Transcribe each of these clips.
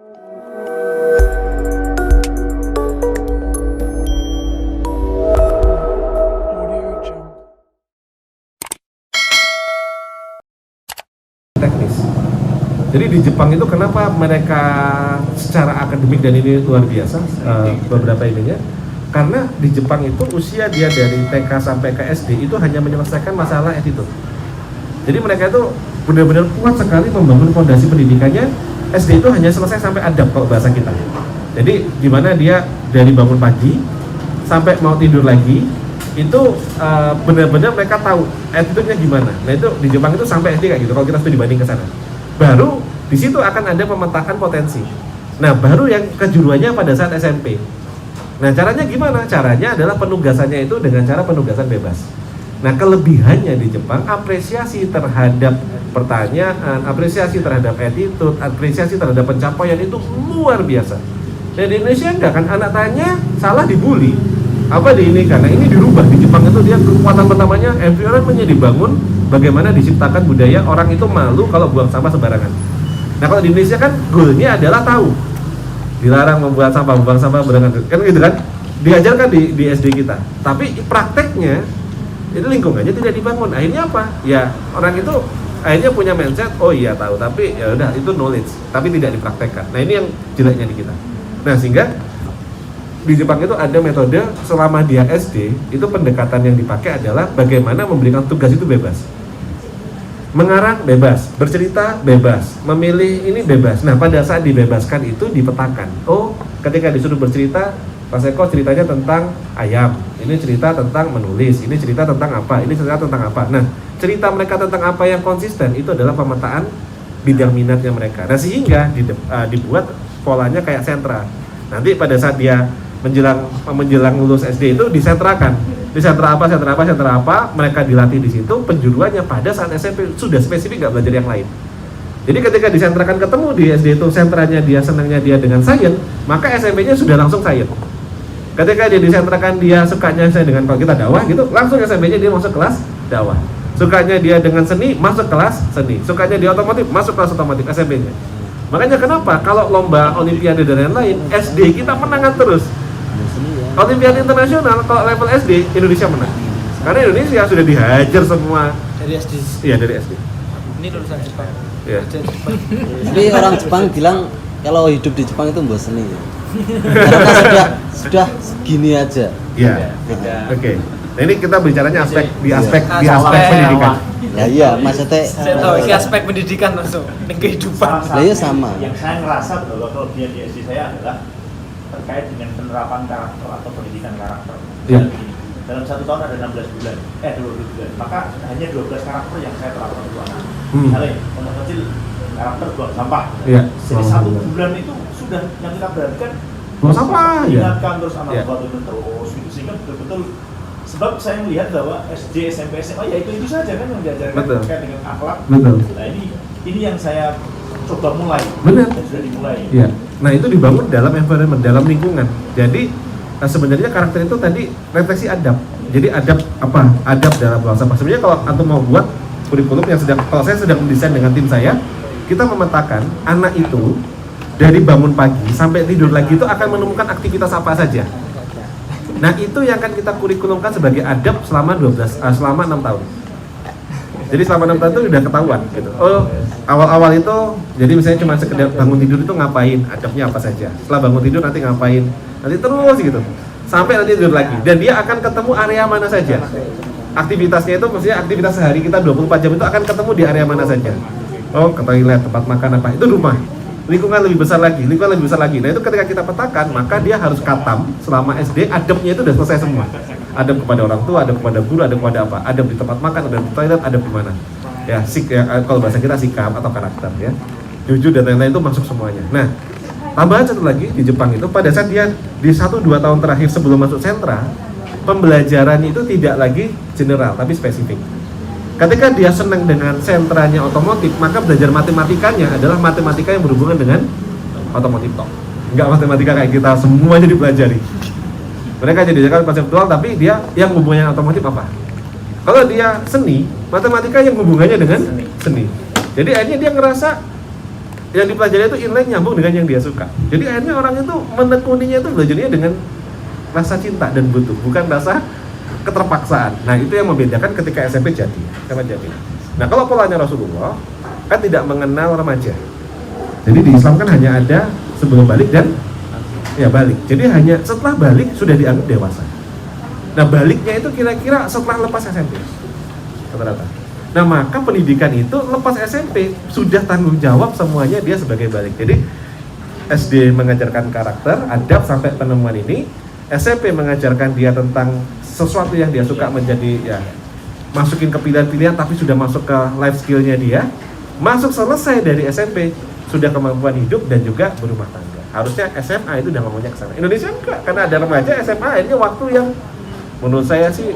Teknis. Jadi di Jepang itu kenapa mereka secara akademik dan ini luar biasa beberapa ininya? Karena di Jepang itu usia dia dari TK sampai ke SD itu hanya menyelesaikan masalah attitude. Jadi mereka itu benar-benar kuat sekali membangun fondasi pendidikannya. SD itu hanya selesai sampai adab kalau bahasa kita. Jadi gimana dia dari bangun pagi sampai mau tidur lagi itu benar-benar mereka tahu attitude-nya gimana. Nah itu di Jepang itu sampai SD kayak gitu. Kalau kita studi banding ke sana, baru di situ akan ada pemetaan potensi. Nah baru yang kejuruannya pada saat SMP. Nah caranya gimana? Caranya adalah penugasannya itu dengan cara penugasan bebas. Nah kelebihannya di Jepang apresiasi terhadap pertanyaan, apresiasi terhadap attitude, apresiasi terhadap pencapaian itu luar biasa. Dan di Indonesia enggak kan, anak tanya salah dibully. Apa di ini? Karena ini dirubah di Jepang itu dia kekuatan pertamanya environment-nya dibangun bagaimana diciptakan budaya orang itu malu kalau buang sampah sembarangan. Nah kalau di Indonesia kan goalnya adalah tahu dilarang membuang sampah sembarangan kan gitu kan, diajarkan di SD kita. Tapi prakteknya itu lingkungannya tidak dibangun. Akhirnya apa? Ya orang itu akhirnya punya mindset oh iya tahu tapi ya udah itu knowledge tapi tidak dipraktekkan. Nah ini yang jeleknya di kita. Nah sehingga di Jepang itu ada metode selama dia SD itu pendekatan yang dipakai adalah bagaimana memberikan tugas itu bebas, mengarang bebas, bercerita bebas, memilih ini bebas. Nah pada saat dibebaskan itu dipetakan. Oh ketika disuruh bercerita, Mas Eko ceritanya tentang ayam, ini cerita tentang menulis, ini cerita tentang apa, ini cerita tentang apa. Nah cerita mereka tentang apa yang konsisten itu adalah pemetaan bidang minatnya mereka. Nah sehingga dibuat polanya kayak sentra. Nanti pada saat dia menjelang lulus SD itu disentrakan. Di sentra apa, mereka dilatih di situ. Penjuruannya pada saat SMP sudah spesifik, nggak belajar yang lain. Jadi ketika disentrakan ketemu di SD itu sentranya dia senangnya dia dengan sains, maka SMP-nya sudah langsung sains. Ketika dia disentrakan dia sukanya saya dengan kalau kita dakwah gitu, langsung SMP-nya dia masuk kelas dakwah. Sukanya dia dengan seni, masuk kelas seni. Sukanya dia otomotif, masuk kelas otomotif SMP-nya. Makanya kenapa kalau lomba olimpiade dan lain-lain SD kita menangan terus. Olimpiade internasional kalau level SD Indonesia menang. Karena Indonesia sudah dihajar semua dari SD. Iya dari SD. Ini lulusan Jepang. Iya. Tapi orang Jepang bilang kalau hidup di Jepang itu bosan ya. Karena sudah segini aja. Iya. Oke. Nah ini kita bicaranya aspek di aspek pendidikan. Ya iya, maksudnya Saya tahu ini aspek pendidikan langsung di kehidupan. Lah iya sama. Yang saya ngerasa bahwa kelebihan di SD saya adalah terkait dengan penerapan karakter atau pendidikan karakter. Iya. Dalam 1 tahun ada 12 bulan, 12 bulan. Maka hanya 12 karakter yang saya terapkan untuk anak. Misalnya, untuk kecil karakter buang sampah. Iya. Jadi 1 bulan itu sudah yang kita perhatikan Buang sampah, ya. ingatkan terus anak Iya. buat itu terus gitu sehingga betul-betul sebab saya melihat bahwa SD, SMP, SMA ya itu saja kan yang diajarkan Betul. terkait dengan akhlak. Betul. Nah ini yang saya coba mulai. Benar. Dan sudah dimulai. Iya. Nah itu dibangun dalam environment, dalam lingkungan. Jadi sebenarnya karakter itu tadi refleksi adab. Jadi adab apa? Adab dalam buang sampah. Sebenarnya kalau antum mau buat kurikulum yang kalau saya sedang mendesain dengan tim saya, kita memetakan anak itu dari bangun pagi sampai tidur lagi itu akan menemukan aktivitas apa saja. Nah itu yang akan kita kurikulumkan sebagai adab selama 6 tahun. Jadi selama 6 tahun itu udah ketahuan gitu. Oh awal-awal itu jadi misalnya cuma sekedar bangun tidur itu ngapain, adabnya apa saja. Setelah bangun tidur nanti ngapain, nanti terus gitu sampai nanti tidur lagi. Dan dia akan ketemu area mana saja. Aktivitasnya itu maksudnya aktivitas sehari kita 24 jam itu akan ketemu di area mana saja. Oh ke toilet, tempat makan apa, itu rumah. Lingkungan lebih besar lagi. Nah itu ketika kita petakan maka dia harus katam selama SD, adabnya itu udah selesai semua. Adab kepada orang tua, adab kepada guru, adab kepada apa? Adab di tempat makan, adab di toilet, adab di mana? Ya, kalau bahasa kita sikap atau karakter ya. Jujur dan lain-lain itu masuk semuanya. Nah, tambahan satu lagi di Jepang itu pada saat dia di 1-2 tahun terakhir sebelum masuk sentra, pembelajaran itu tidak lagi general tapi spesifik. Ketika dia senang dengan sentranya otomotif, maka belajar matematikanya adalah matematika yang berhubungan dengan otomotif tok. Enggak matematika kayak kita semuanya dipelajari. Mereka jadi diajarkan konseptual tapi dia yang hubungannya otomotif apa? Kalau dia seni, matematika yang hubungannya dengan seni. Jadi akhirnya dia ngerasa yang dipelajari itu inline nyambung dengan yang dia suka. Jadi akhirnya orang itu menekuninya itu belajarnya dengan rasa cinta dan butuh, bukan rasa keterpaksaan. Nah itu yang membedakan ketika SMP jadi sama jadi. Nah kalau polanya Rasulullah kan tidak mengenal remaja. Jadi di Islam kan hanya ada sebelum balik dan ya balik. Jadi hanya setelah balik sudah dianggap dewasa. Nah baliknya itu kira-kira setelah lepas SMP rata-rata. Nah maka pendidikan itu lepas SMP sudah tanggung jawab semuanya dia sebagai balik. Jadi SD mengajarkan karakter, adab sampai penemuan ini. SMP mengajarkan dia tentang sesuatu yang dia suka menjadi ya masukin ke pilihan-pilihan tapi sudah masuk ke life skillnya dia. Masuk selesai dari SMP sudah kemampuan hidup dan juga berumah tangga. Harusnya SMA itu udah ngomongnya ke sana. Indonesia enggak, karena ada remaja SMA ini waktu yang menurut saya sih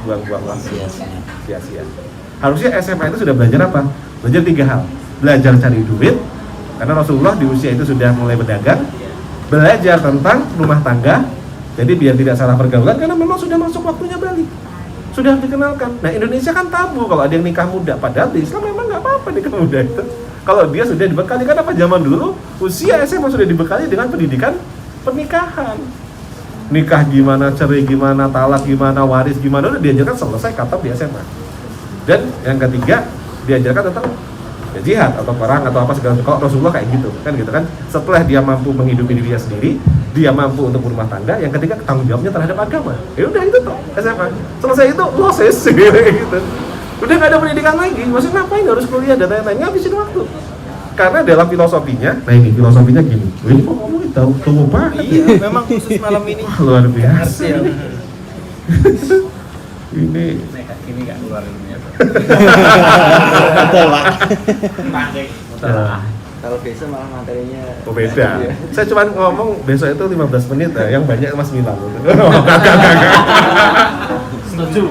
buang-buang waktu sia-sia. Harusnya SMA itu sudah belajar apa? Belajar 3 hal. Belajar cari duit, karena Rasulullah di usia itu sudah mulai berdagang. Belajar tentang rumah tangga, jadi biar tidak salah pergaulan, karena memang sudah masuk waktunya balik. Sudah dikenalkan. Nah Indonesia kan tabu kalau ada yang nikah muda, padahal di Islam memang nggak apa-apa nikah muda itu. Kalau dia sudah dibekali, kan apa zaman dulu usia SMA sudah dibekali dengan pendidikan pernikahan. Nikah gimana, cerai gimana, talak gimana, waris gimana, udah diajarkan selesai kata di SMA. Dan yang ketiga diajarkan tentang ya, jihad atau perang atau apa segala. Kalau Rasulullah kayak gitu kan. Setelah dia mampu menghidupi dirinya sendiri, dia mampu untuk berumah tangga. Yang ketiga tanggung jawabnya terhadap agama. Ya udah itu toh SMA. Selesai itu lo selesai gitu. Udah nggak ada pendidikan lagi. Maksudnya ngapain harus kuliah dan lain-lain? Ngabisin waktu. Karena dalam filosofinya, nah ini filosofinya gini. Ini kok ngomongin tahu banget. Iya, memang khusus malam ini. Wah, luar biasa. Ya. Ini Ini nggak keluar ilmunya. Betul Pak. nah, Kalau besok malah materinya oh beda. Saya cuma ngomong besok itu 15 menit yang banyak Mas Milan. Kagak. Setuju.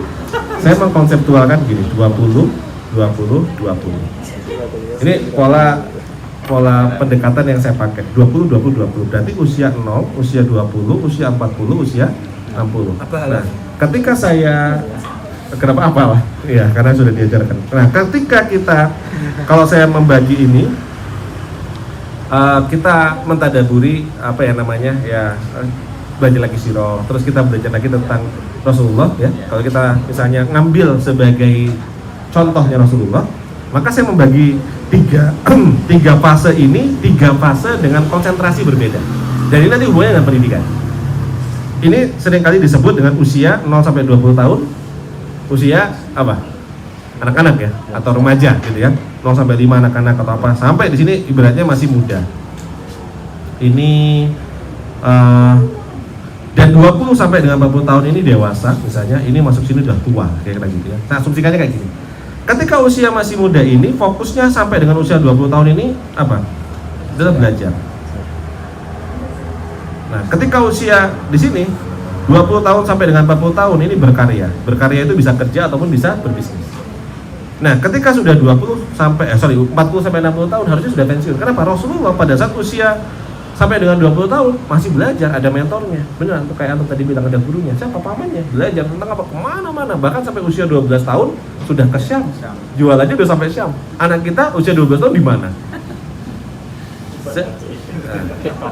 Saya mengkonseptualkan gini, 20 20. Ini pola pendekatan yang saya pakai. 20 20. Berarti usia 0, usia 20, usia 40, usia 60. Nah, ketika saya kenapa apalah? Iya, karena sudah diajarkan. Nah, ketika kita kalau saya membagi ini kita mentadaburi apa ya namanya ya belajar lagi sirah, terus kita belajar lagi tentang Rasulullah ya. Kalau kita misalnya ngambil sebagai contohnya Rasulullah, maka saya membagi tiga fase ini, 3 fase dengan konsentrasi berbeda. Dan ini nanti hubungannya dengan pendidikan. Ini seringkali disebut dengan usia 0 sampai 20 tahun, usia apa? Anak-anak ya, atau remaja gitu ya. 0 sampai 5 anak-anak atau apa. Sampai di sini ibaratnya masih muda. Ini dan 20 sampai dengan 40 tahun ini dewasa misalnya, ini masuk sini udah tua kayak gitu ya. Nah, asumsikannya kayak gini. Ketika usia masih muda ini, fokusnya sampai dengan usia 20 tahun ini apa? Adalah belajar. Nah, ketika usia di sini 20 tahun sampai dengan 40 tahun ini berkarya. Berkarya itu bisa kerja ataupun bisa berbisnis. Nah, ketika sudah 40 sampai 60 sampai 60 tahun harusnya sudah pensiun. Kenapa? Rasulullah pada saat usia sampai dengan 20 tahun masih belajar, ada mentornya. Benar, tuh kayak antum tadi bilang ada gurunya. Siapa pamannya? Belajar tentang apa? Kemana-mana. Bahkan sampai usia 12 tahun sudah ke Syam. Jualannya udah sampai Syam. Anak kita usia 12 tahun di mana?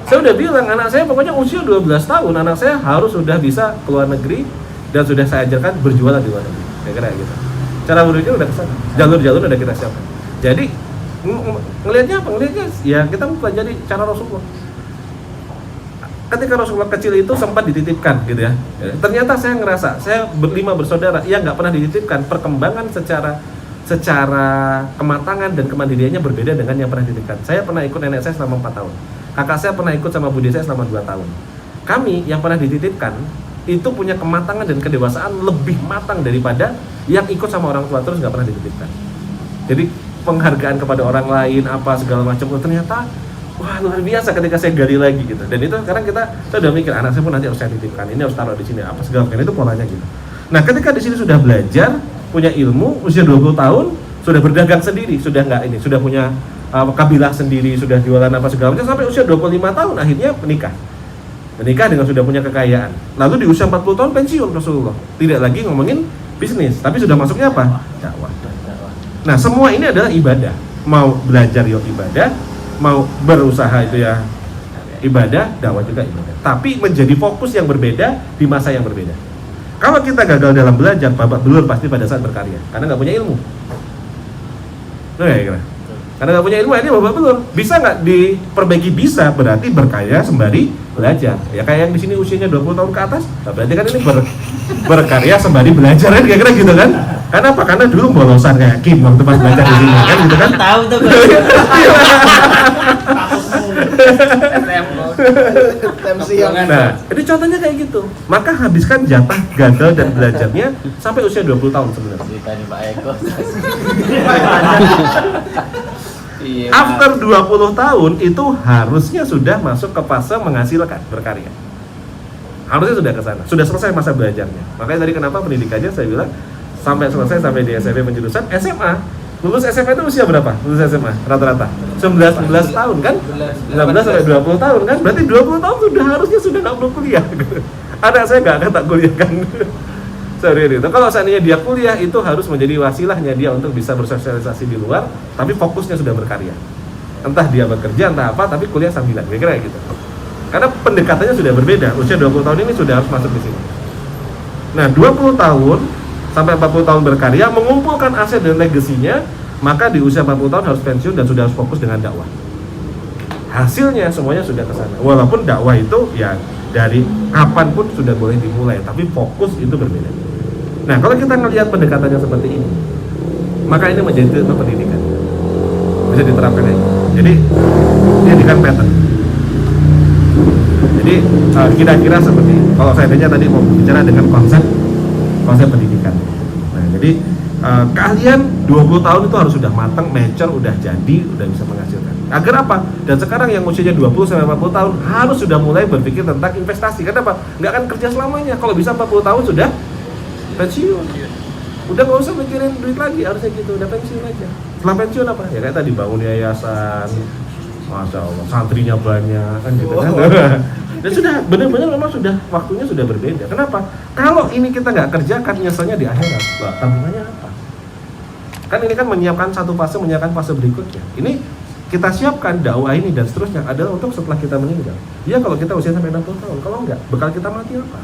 Saya udah bilang anak saya pokoknya usia 12 tahun anak saya harus sudah bisa keluar negeri dan sudah saya ajarkan berjualan di luar negeri. Kira-kira gitu. Cara menuju udah kesana. Jalur-jalur udah kita siapkan. Jadi ngelihatnya apa? Ngelihatnya ya kita mempelajari cara Rasulullah. Ketika Rasulullah kecil itu sempat dititipkan gitu ya. Ternyata saya ngerasa saya 5 bersaudara yang nggak pernah dititipkan. Perkembangan secara kematangan dan kemandiriannya berbeda dengan yang pernah dititipkan. Saya pernah ikut nenek saya selama 4 tahun. Kakak saya pernah ikut sama bude saya selama 2 tahun. Kami yang pernah dititipkan itu punya kematangan dan kedewasaan lebih matang daripada yang ikut sama orang tua terus nggak pernah dititipkan. Jadi penghargaan kepada orang lain apa segala macam ternyata wah luar biasa ketika saya gali lagi gitu. Dan itu sekarang saya udah mikir anak saya pun nanti harus saya titipkan, ini harus taruh di sini apa segala macam, itu polanya gitu. Nah, ketika di sini sudah belajar, punya ilmu, usia 20 tahun sudah berdagang sendiri, sudah punya kabilah sendiri, sudah jualan apa segala macam sampai usia 25 tahun akhirnya menikah dengan sudah punya kekayaan. Lalu di usia 40 tahun pensiun Rasulullah. Tidak lagi ngomongin bisnis, tapi sudah masuknya apa? Dakwah. Nah, semua ini adalah ibadah. Mau belajar ibadah, mau berusaha itu ya ibadah, dakwah juga ibadah. Tapi menjadi fokus yang berbeda di masa yang berbeda. Kalau kita gagal dalam belajar, babak belur pasti pada saat berkarya, karena nggak punya ilmu. Nah, ya kira. Karena nggak punya ilmu, ini babak belur. Bisa nggak diperbaiki? Bisa, berarti berkarya sembari belajar. Ya kayak yang di sini usianya 20 tahun ke atas, nah berarti kan ini berkarya sembari belajar kan, kira-kira gitu kan? Karena apa? Karena dulu bolosan kayak Kim waktu pas belajar di sini kan, gitu kan? Tahu tuh Gus. Nah, ini contohnya kayak gitu. Maka habiskan jatah gagal dan belajarnya sampai usia 20 tahun sebenarnya. Cerita nih Pak Eko. Iya. After 20 tahun itu harusnya sudah masuk ke fase menghasilkan, berkarya. Harusnya sudah ke sana, sudah selesai masa belajarnya. Makanya tadi kenapa pendidikannya saya bilang sampai selesai, sampai di SMP penjurusan, SMA. Lulus SMA itu usia berapa? Lulus SMA rata-rata 19 tahun kan? 19 sampai 20 tahun kan? Berarti 20 tahun harusnya sudah nggak perlu kuliah. Anak saya nggak akan tak kuliahkan. Sorry itu. Kalau seandainya dia kuliah, itu harus menjadi wasilahnya dia untuk bisa bersosialisasi di luar, tapi fokusnya sudah berkarya. Entah dia bekerja, entah apa, tapi kuliah sambilan, kira-kira gitu. Karena pendekatannya sudah berbeda. Usia 20 tahun ini sudah harus masuk di sini. Nah, 20 tahun sampai 40 tahun berkarya, mengumpulkan aset dan legasinya, maka di usia 40 tahun harus pensiun dan sudah harus fokus dengan dakwah. Hasilnya semuanya sudah ke sana. Walaupun dakwah itu ya dari kapan pun sudah boleh dimulai, tapi fokus itu berbeda. Nah, kalau kita ngelihat pendekatannya seperti ini, maka ini menjadi ilmu pendidikan. Bisa diterapkan ya. Jadi, pendidikan pattern. Jadi, kira-kira seperti ini. Kalau saya tadi mau bicara dengan konsep pendidikan. Nah, jadi kalian 20 tahun itu harus sudah matang, mature, udah jadi, udah bisa menghasilkan. Agar apa? Dan sekarang yang usianya 20 sampai 40 tahun harus sudah mulai berpikir tentang investasi. Kenapa? Nggak akan kerja selamanya. Kalau bisa 40 tahun sudah pensiun. Udah nggak usah mikirin duit lagi, harusnya gitu, udah pensiun aja. Setelah pensiun apa? Ya kayak tadi bangun yayasan. Masya Allah, santrinya banyak kan gitu kan. Dan sudah benar-benar memang sudah waktunya sudah berbeda. Kenapa? Kalau ini kita nggak kerjakan, nyeselnya di akhirat. Lah, tabungannya apa? Kan ini kan menyiapkan satu fase, menyiapkan fase berikutnya. Ini kita siapkan dakwah ini dan seterusnya adalah untuk setelah kita meninggal. Ya kalau kita usia sampai 60 tahun, kalau enggak, bekal kita mati apa?